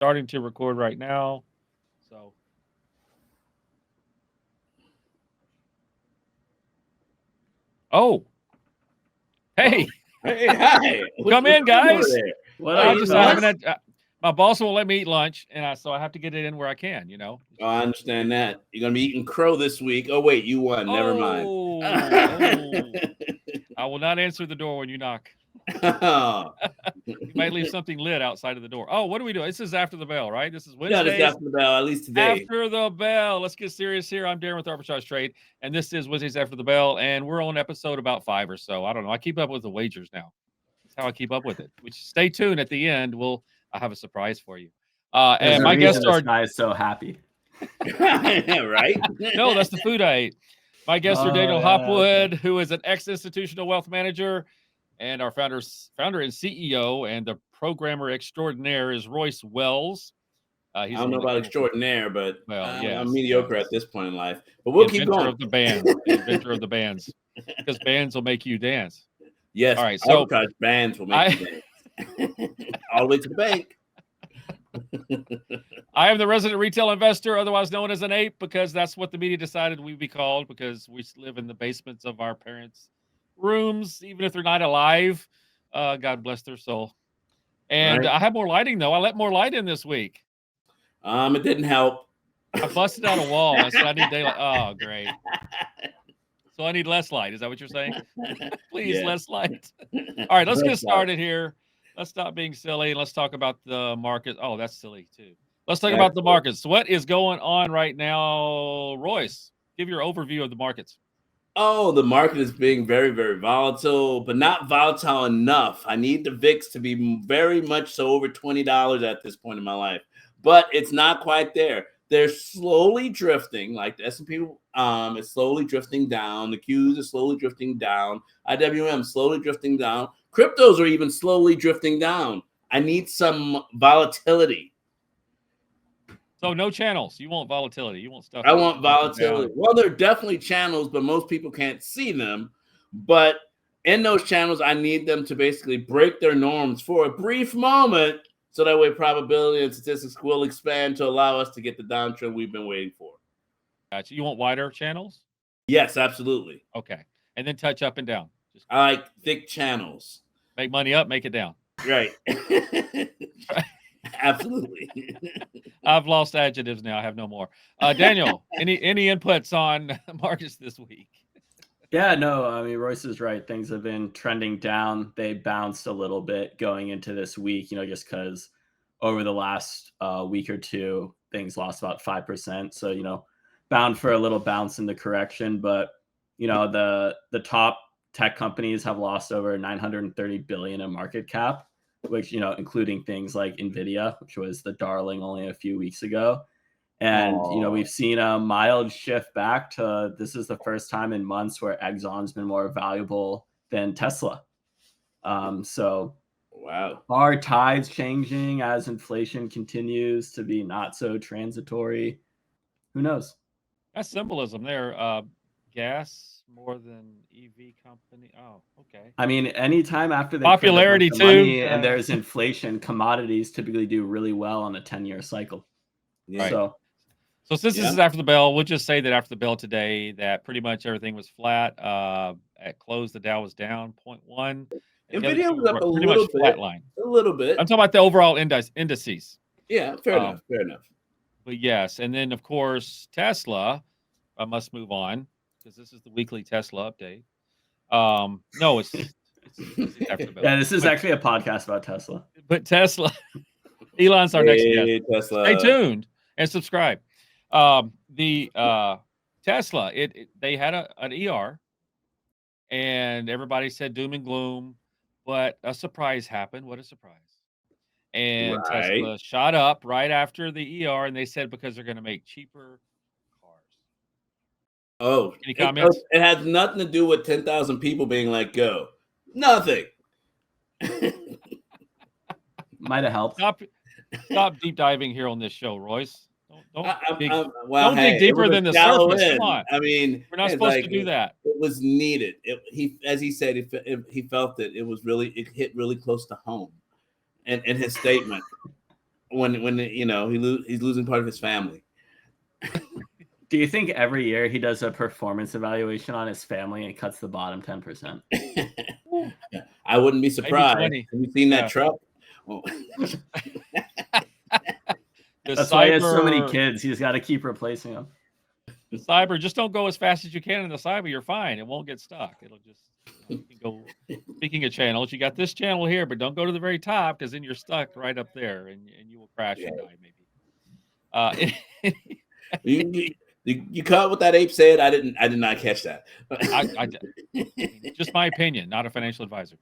starting to record right now. So, oh, hey, Hey, hi. come in, guys. What I up, just fellas? haven't had. My boss won't let me eat lunch, and so I have to get it in where I can. Oh, I understand that. You're gonna be eating crow this week. Oh wait, you won. Never mind. I will not answer the door when you knock. Oh. You might leave something lit outside of the door. Oh, what are we doing? This is after the bell, right? This is Yeah, Wednesday. this after the bell, at least today. After the bell. Let's get serious here. I'm Darin with Arbitrage Trade, and this is Wednesdays after the bell, and we're on episode about 5 or so. I don't know. I keep up with the wagers now. That's how I keep up with it. Which stay tuned at the end. I have a surprise for you. And my guests are. This guy is so happy. Right? No, that's the food I ate. My guests are Daniel Hopwood, who is an ex-institutional wealth manager, and our founder and CEO, and the programmer extraordinaire is Royce Wells. I don't know about extraordinaire, but yes, I'm mediocre at this point in life. But we'll keep going. The inventor of the bands, because bands will make you dance. Yes. All right. So bands will make you dance all the way to the bank. I am the resident retail investor, otherwise known as an ape, because that's what the media decided we'd be called, because we live in the basements of our parents' rooms, even if they're not alive. God bless their soul. And I have more lighting, though. I let more light in this week. It didn't help. I busted out a wall. I said I need daylight. Oh, great. So I need less light. Is that what you're saying? Please, less light. All right, let's get started here. Let's stop being silly and let's talk about the market. Oh, that's silly too. Let's talk about the markets. So what is going on right now, Royce? Give your overview of the markets. Oh, the market is being very, very volatile, but not volatile enough. I need the VIX to be very much so over $20 at this point in my life, but it's not quite there. They're slowly drifting, like the S&P is slowly drifting down. The Qs are slowly drifting down. IWM slowly drifting down. Cryptos are even slowly drifting down. I need some volatility. So no channels. You want volatility. You want stuff. I want volatility. Well, there are definitely channels, but most people can't see them. But in those channels, I need them to basically break their norms for a brief moment, so that way probability and statistics will expand to allow us to get the downtrend we've been waiting for. Gotcha. You want wider channels? Yes, absolutely. Okay. And then touch up and down. I like thick channels. Make money up, make it down. Right. Absolutely. I've lost adjectives now. I have no more. Daniel, any inputs on markets this week? Yeah, no, I mean, Royce is right. Things have been trending down. They bounced a little bit going into this week, just because over the last week or two, things lost about 5%. So, bound for a little bounce in the correction. But, the top tech companies have lost over $930 billion in market cap, which, including things like NVIDIA, which was the darling only a few weeks ago. And, we've seen a mild shift back to this is the first time in months where Exxon's been more valuable than Tesla. So wow, are tides changing as inflation continues to be not so transitory? Who knows? That's symbolism there. Gas more than EV company. Oh, okay. I mean, anytime after they popularity too, money and there's inflation, commodities typically do really well on a 10-year cycle. Yeah. So since this is after the bell, we'll just say that after the bell today, that pretty much everything was flat. At close, the Dow was down 0.1. NVIDIA was up a little bit. Flat line. A little bit. I'm talking about the overall indices. Yeah, fair enough. But yes, and then of course Tesla. I must move on because this is the weekly Tesla update. No, it's after the bell. Yeah, this is actually a podcast about Tesla. But Tesla, Elon's our next guest. Tesla. Stay tuned and subscribe. The Tesla, they had an ER, and everybody said doom and gloom, but a surprise happened. What a surprise! And Tesla shot up right after the ER, and they said because they're going to make cheaper cars. Oh, any comments? It has nothing to do with 10,000 people being let go. Nothing. Might have helped. Stop deep diving here on this show, Royce. Don't dig deeper than the surface. Come on. I mean, we're not supposed to do that. It was needed. As he said, he felt that it was really, it hit really close to home, and his statement. when he's losing part of his family. Do you think every year he does a performance evaluation on his family and cuts the bottom 10%? I wouldn't be surprised. 20. Have you seen that truck? Well, That's why he has so many kids. He's got to keep replacing them. The Cyber, just don't go as fast as you can in the Cyber. You're fine. It won't get stuck. It'll just you can go. Speaking of channels, you got this channel here, but don't go to the very top because then you're stuck right up there and you will crash and die maybe. You caught what that ape said? I did not catch that. I just my opinion, not a financial advisor.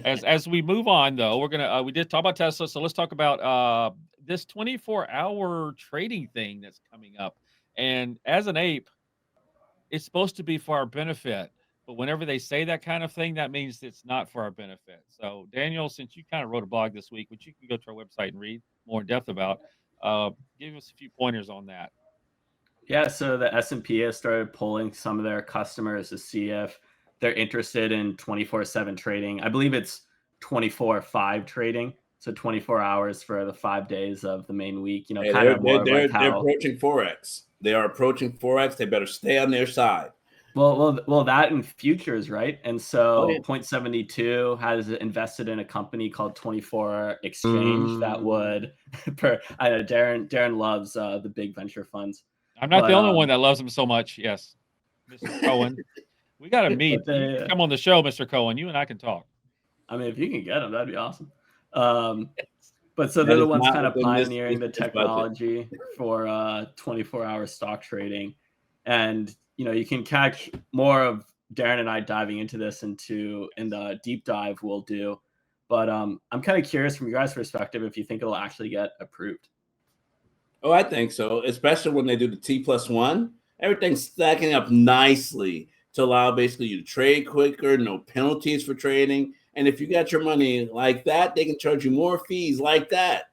As we move on, though, we're gonna we did talk about Tesla, so let's talk about this 24-hour trading thing that's coming up. And as an ape, it's supposed to be for our benefit, but whenever they say that kind of thing, that means it's not for our benefit. So, Daniel, since you kind of wrote a blog this week, which you can go to our website and read more in depth about, give us a few pointers on that. Yeah, so the S&P has started polling some of their customers to see if they're interested in 24/7 trading. I believe it's 24/5 trading, so 24 hours for the 5 days of the main week. Hey, kind of more they're like how approaching Forex. They are approaching Forex. They better stay on their side. Well, that in futures, right? And so Point 72 has invested in a company called 24 Exchange that would. I know Darin loves the big venture funds. I'm not the only one that loves him so much. Yes, Mr. Cohen. We got to meet. You come on the show, Mr. Cohen. You and I can talk. I mean, if you can get him, that'd be awesome. But so they're the ones kind of pioneering the technology for 24-hour stock trading. And, you can catch more of Darin and I diving into this in the deep dive we'll do. But I'm kind of curious from your guys' perspective if you think it'll actually get approved. Oh, I think so, especially when they do the T+1. Everything's stacking up nicely to allow basically you to trade quicker, no penalties for trading. And if you got your money like that, they can charge you more fees like that.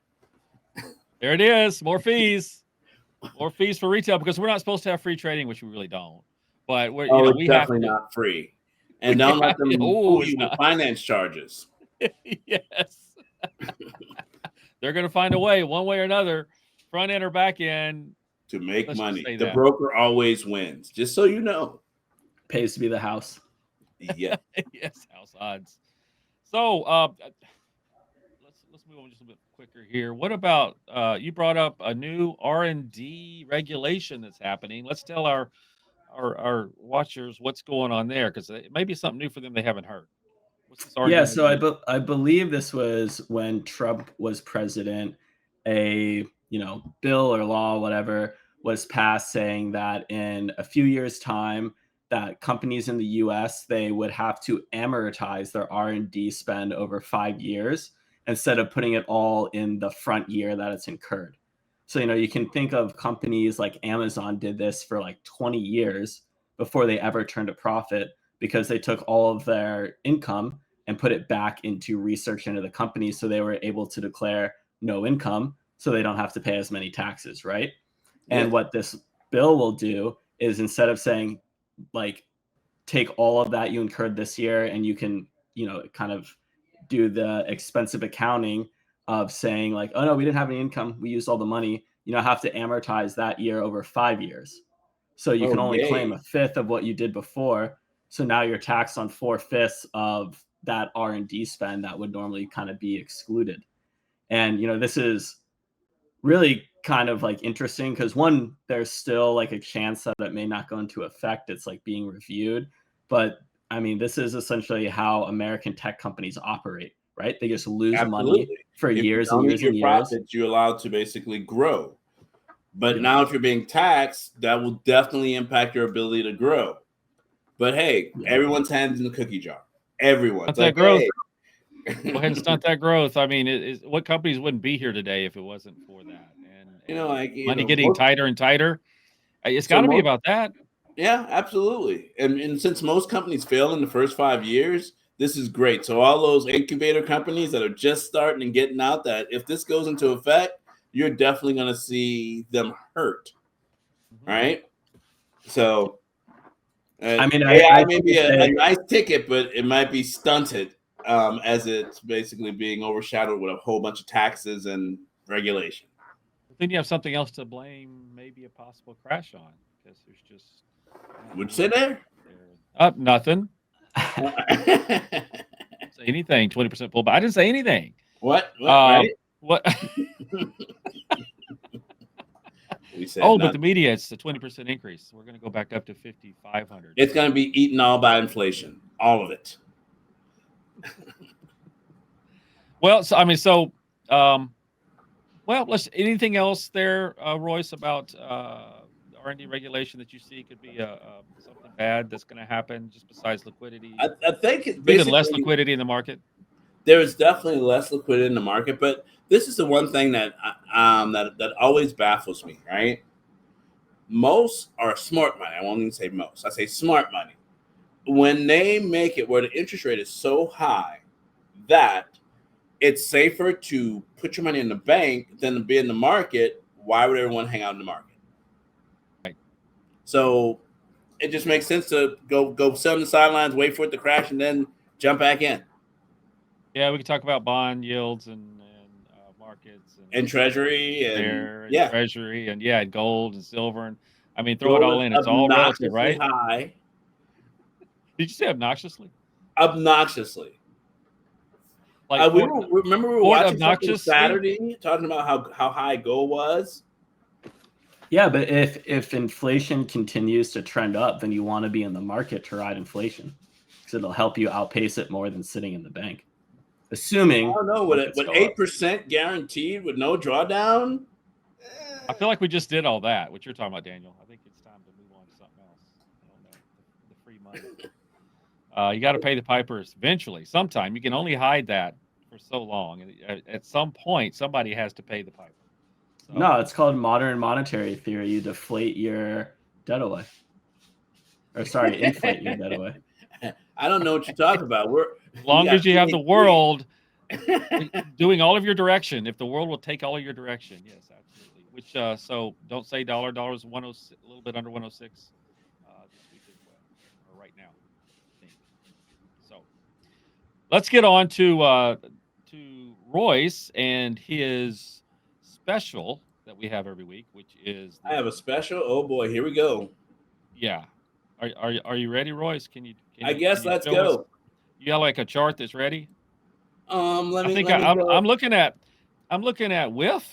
There it is, more fees. More fees for retail because we're not supposed to have free trading, which we really don't. But we're we definitely not free. And don't let them fool you with finance charges. Yes. They're going to find a way, one way or another, front end or back end, to make money. The broker always wins, just so you know. Pays to be the house. Yeah. Yes, house odds. So let's move on just a bit quicker here. What about you brought up a new R&D regulation that's happening? Let's tell our watchers what's going on there because it may be something new for them they haven't heard. What's this R&D regulation? So I believe this was when Trump was president. A bill or law, whatever, was passed saying that in a few years' time, that companies in the U.S. they would have to amortize their R&D spend over 5 years instead of putting it all in the front year that it's incurred. So you can think of companies like Amazon did this for like 20 years before they ever turned a profit because they took all of their income and put it back into research into the company, so they were able to declare no income, so they don't have to pay as many taxes, right? Yeah. And what this bill will do is instead of saying, like, take all of that you incurred this year and you can, kind of do the expensive accounting of saying like, oh no, we didn't have any income, we used all the money, have to amortize that year over 5 years. So you can only claim a fifth of what you did before. So now you're taxed on 4/5 of that R&D spend that would normally kind of be excluded. And, this is really kind of like interesting because one, there's still like a chance that it may not go into effect. It's like being reviewed. But I mean, this is essentially how American tech companies operate, right? They just lose money for years and years and years. Profits, you're allowed to basically grow. But now if you're being taxed, that will definitely impact your ability to grow. But hey, everyone's hands in the cookie jar. Everyone's like, growth. Hey. Go ahead and stunt that growth. I mean, what companies wouldn't be here today if it wasn't for that? And money getting tighter and tighter. It's got to be about that. Yeah, absolutely. And since most companies fail in the first 5 years, this is great. So all those incubator companies that are just starting and getting out, that if this goes into effect, you're definitely going to see them hurt. Right? So, I mean, AI may be a nice ticket, but it might be stunted as it's basically being overshadowed with a whole bunch of taxes and regulations. Then you have something else to blame, maybe a possible crash on, because there's just Would you say there? Up nothing. Say anything. 20% pullback. I didn't say anything. What? Right? What? We said but the media, it's a 20% increase. We're going to go back up to 5,500. It's going to be eaten all by inflation, all of it. Well, let's. Anything else there, Royce, about R&D regulation that you see could be something bad that's going to happen, just besides liquidity? I think it's even less liquidity in the market. There is definitely less liquidity in the market, but this is the one thing that that always baffles me, right? Most are smart money. I won't even say most. I say smart money. When they make it where the interest rate is so high that it's safer to put your money in the bank than to be in the market, why would everyone hang out in the market? Right. So it just makes sense to go sit on the sidelines, wait for it to crash, and then jump back in. Yeah, we can talk about bond yields and markets and treasury and treasury and gold and silver, and I mean throw it all in. It's all relative, right? High. Did you say obnoxiously? Obnoxiously. Like remember we were watching something Saturday talking about how high gold was. Yeah, but if inflation continues to trend up, then you want to be in the market to ride inflation because it'll help you outpace it more than sitting in the bank. Assuming, I don't know, with 8% guaranteed with no drawdown. I feel like we just did all that. What you're talking about, Daniel. I think it's time to move on to something else. I don't know, the free money. You got to pay the pipers eventually. Sometime you can only hide that for so long. At some point, somebody has to pay the piper. So, no, it's called modern monetary theory. You deflate your debt away, or sorry, inflate your debt away. I don't know what you're talking about. As long as you have the world doing all of your direction, if the world will take all of your direction, yes, absolutely. Which so don't say $100 106, a little bit under 106 this week as well, or right now. I think. So let's get on to Royce and his special that we have every week, which is I have a special. Oh boy, here we go. Yeah. Are you ready, Royce? I guess let's go. Us? You got like a chart that's ready? I'm looking at WIF.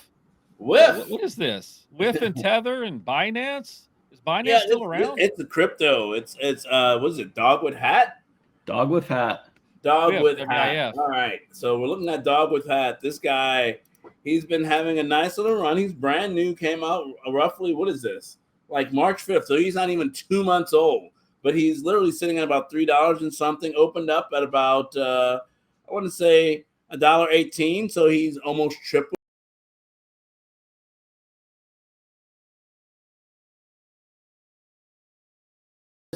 WIF. What is this? WIF and Tether and Binance? Is Binance still around? It's a crypto. It's what is it? Dog with hat? Dog with hat. Dog with hat. All right. So we're looking at Dog with hat. This guy, he's been having a nice little run. He's brand new, came out roughly, what is this? Like March 5th. So he's not even 2 months old. But he's literally sitting at about $3 and something, opened up at about I want to say $1.18. So he's almost triple.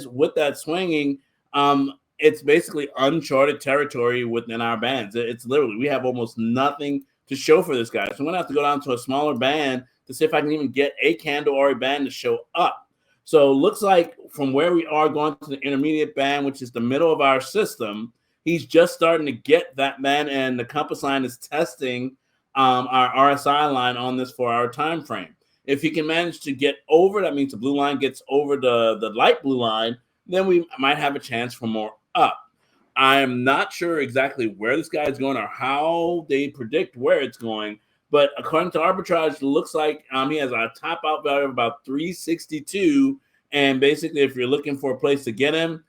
With that swinging, it's basically uncharted territory within our bands. It's literally, we have almost nothing to show for this guy. So I'm going to have to go down to a smaller band to see if I can even get a candle or a band to show up. So it looks like from where we are going to the intermediate band, which is the middle of our system, he's just starting to get that band, and the compass line is testing our RSI line on this 4-hour time frame. If he can manage to get over, that means the blue line gets over the light blue line, then we might have a chance for more up. I am not sure exactly where this guy is going or how they predict where it's going, but according to arbitrage, it looks like he has a top out value of about 362. And basically, if you're looking for a place to get him,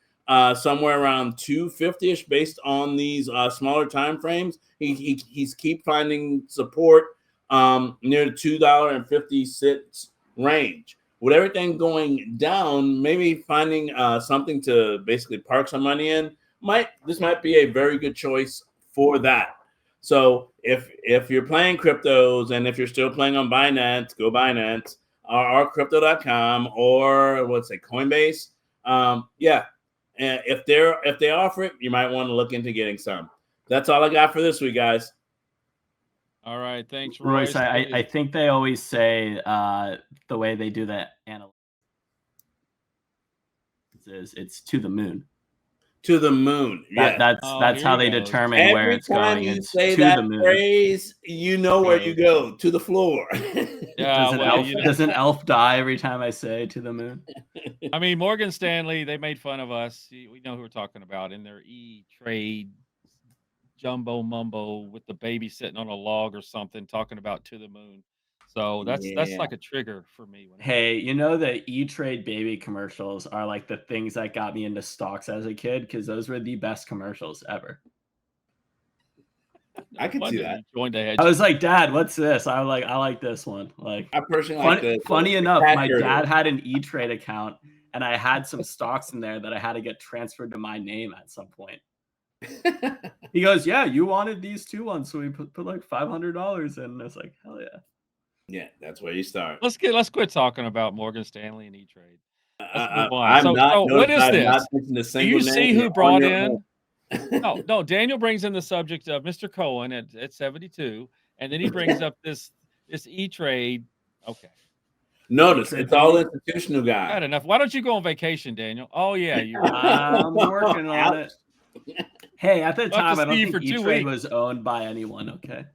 somewhere around 250-ish based on these smaller time frames, he's keep finding support near the $2.50 range. With everything going down, maybe finding something to basically park some money in, this might be a very good choice for that. So if you're playing cryptos and if you're still playing on Binance, go Binance or crypto.com or what's it, Coinbase. Yeah. And if they offer it, you might want to look into getting some. That's all I got for this week, guys. All right. Thanks, Royce. I think they always say the way they do that analysis is it's to the moon. To the moon. Yeah. That's how they determine Every where it's time going. you It's say to that the moon. phrase, you know where you go. To the floor. Does an elf die every time I say to the moon? I mean, Morgan Stanley, they made fun of us. We know who we're talking about in their E-Trade jumbo mumbo with the baby sitting on a log or something, talking about to the moon. So that's like a trigger for me. Hey, you know the E-Trade baby commercials are like the things that got me into stocks as a kid because those were the best commercials ever. I can see that. I was like, Dad, what's this? I like this one. Like, I personally funny enough, my dad had an E-Trade account, and I had some stocks in there that I had to get transferred to my name at some point. He goes, yeah, you wanted these 2 ones, so we put like $500 in. And it's like, hell yeah. Yeah, that's where you start. Let's quit talking about Morgan Stanley and E-Trade. Let's move on. I'm not. What is this? Do you see who brought in? No. Daniel brings in the subject of Mr. Cohen at 72, and then he brings up this E-Trade. Okay. Notice it's all institutional guys. Got enough. Why don't you go on vacation, Daniel? Oh yeah, I'm working on it. Hey, at the time, I don't think E-Trade was owned by anyone. Okay.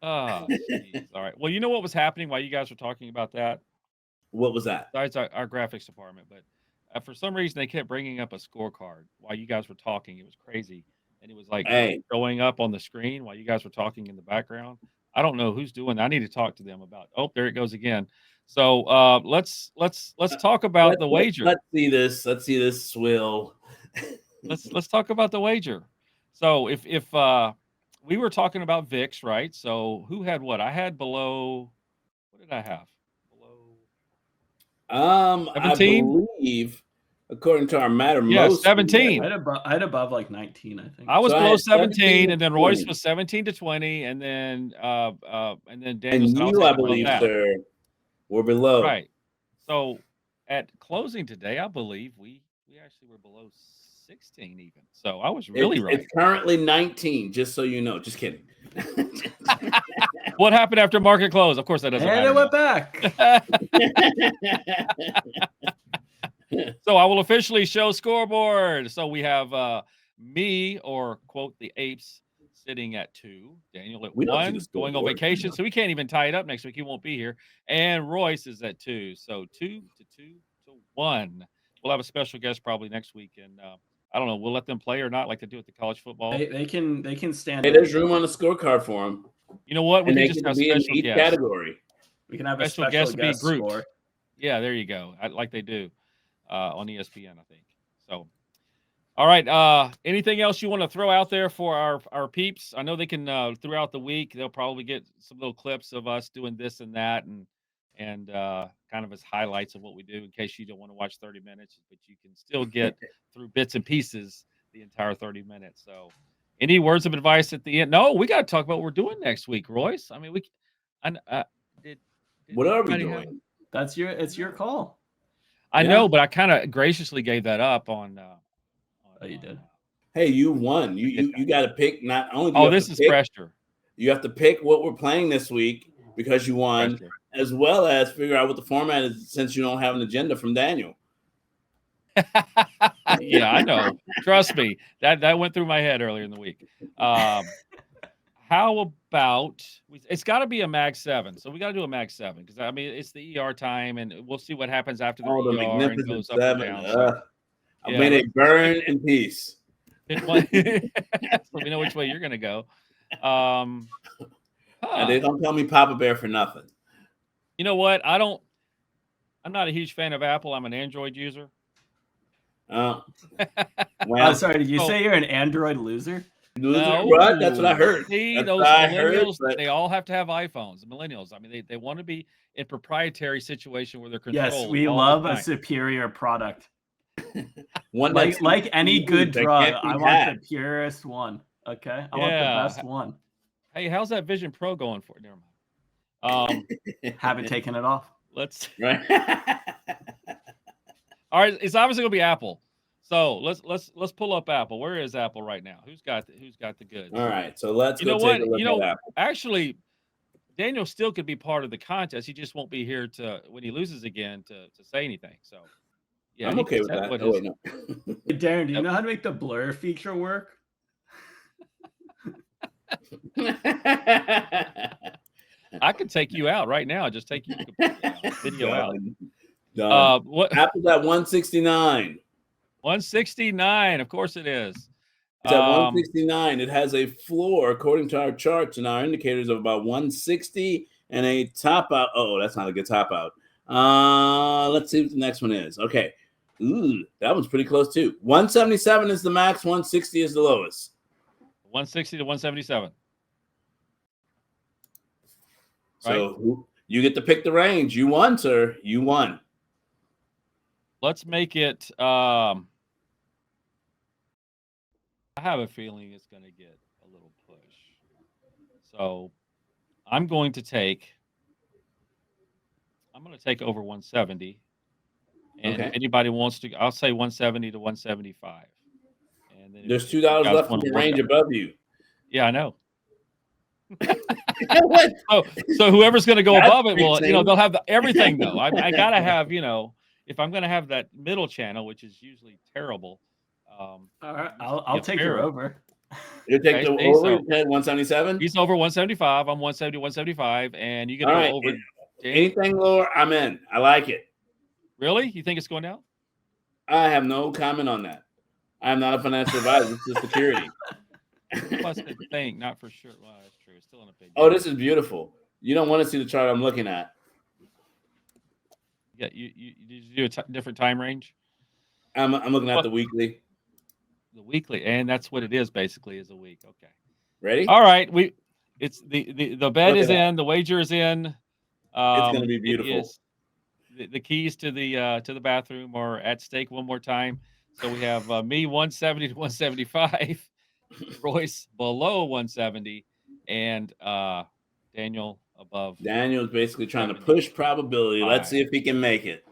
Oh, geez. All right. Well, you know what was happening while you guys were talking about that? What was that? Besides our graphics department, but for some reason they kept bringing up a scorecard while you guys were talking. It was crazy, and it was like showing up on the screen while you guys were talking in the background. I don't know who's doing that. I need to talk to them about. Oh, there it goes again. So let's talk about the wager. Let's see this swill. let's talk about the wager. So if we were talking about VIX, right? So who had what? I had below. What did I have? Below 17? I believe, according to our matter, most 17. I had above like 19, I think. I was below 17, and then Royce was 17 to 20, and then Daniel. And you, I believe, sir, were below. Right. So at closing today, I believe we actually were below 16 even. So I was really right. It's currently 19, just so you know. Just kidding. What happened after market close? Of course, that doesn't matter. And it went back. So I will officially show scoreboard. So we have me, or quote, the apes, sitting at 2. Daniel at 1, going on vacation. So we can't even tie it up next week. He won't be here. And Royce is at 2. So 2 to 1. We'll have a special guest probably next week. And I don't know. We'll let them play or not, like they do at the college football. They can stand. Hey, there's room on the scorecard for them. You know what? We can just have special guests. Category. We can have a special guest be grouped. Score. Yeah, there you go. Like they do on ESPN, I think. So, all right. Anything else you want to throw out there for our peeps? I know they can throughout the week. They'll probably get some little clips of us doing this and that, and kind of as highlights of what we do, in case you don't want to watch 30 minutes, but you can still get through bits and pieces the entire 30 minutes. So, any words of advice at the end? No, we got to talk about what we're doing next week, Royce. I mean, what are we doing? It's your call. I know, but I kind of graciously gave that up on. Oh, you did. Hey, you won. You got to pick. Not only. Oh, this is pressure. You have to pick what we're playing this week because you won, as well as figure out what the format is, since you don't have an agenda from Daniel. Yeah, I know. Trust me, that went through my head earlier in the week. How about it's got to be a Mag 7, so we got to do a Mag 7 because I mean it's the ER time, and we'll see what happens after the ER and goes up and down. So, may they burn in peace. So we know which way you're going to go. And they don't call me Papa Bear for nothing. You know what? I'm not a huge fan of Apple. I'm an Android user. Well, sorry. Did you say you're an Android loser? No, right? That's what I heard. See, those millennials, they all have to have iPhones. The millennials, I mean, they want to be in proprietary situation where they're controlled. Yes, we love a superior product. One like any good drug, I want the purest one. Okay, I want the best one. Hey, how's that Vision Pro going for? Never mind. Haven't taken it off. Let's. Right. All right, it's obviously gonna be Apple. So let's pull up Apple. Where is Apple right now? Who's got the goods? All right, so let's go take a look at Apple. Actually, Daniel still could be part of the contest. He just won't be here when he loses again to say anything. So yeah, I'm okay with that. Darin, do you know how to make the blur feature work? I could take you out right now. Just take you completely out. Video out. Done. What? Apple's at 169. 169. Of course it is. It's at 169. It has a floor, according to our charts and our indicators, of about 160 and a top out. Oh, that's not a good top out. Let's see what the next one is. Okay. Ooh, that one's pretty close too. 177 is the max. 160 is the lowest. 160 to 177. So you get to pick the range. You won, sir. You won. Let's make it. I have a feeling it's going to get a little push. So I'm going to take over 170. And if anybody wants to, I'll say 170 to 175. And then there's $2 left in the range above you. Yeah, I know. So whoever's going to go above it will, they'll have everything though. I gotta have, if I'm going to have that middle channel, which is usually terrible. All right, I'll take your over. You take the over at 177. He's over 175. I'm 170, 175, and you get to go over. Anything lower, I'm in. I like it. Really? You think it's going down? I have no comment on that. I'm not a financial advisor. This is security. Plus the thing, not for sure. Well, that's true. It's still in a big. Oh, this is beautiful. You don't want to see the chart I'm looking at. Yeah, you do a different time range. I'm looking at the weekly. The weekly, and that's what it is basically, is a week. Okay. Ready? All right. It's the bet is in. The wager is in. It's going to be beautiful. The keys to the bathroom are at stake one more time. So we have me 170 to 175. Royce below 170, and Daniel above. Daniel's basically trying to push probability. Let's see if he can make it.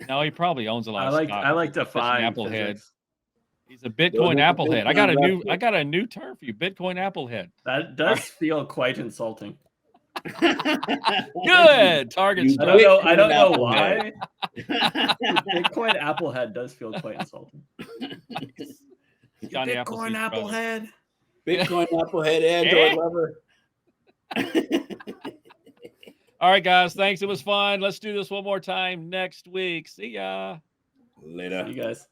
No, he probably owns a lot of stock. I like to find Applehead. He's a Bitcoin Applehead. I got a new term for you, Bitcoin Applehead. That does feel quite insulting. Good target. I don't know why. Bitcoin Applehead does feel quite insulting. Nice. Bitcoin Applehead. Bitcoin Applehead, Android lover. All right, guys. Thanks. It was fun. Let's do this one more time next week. See ya. Later. See you guys.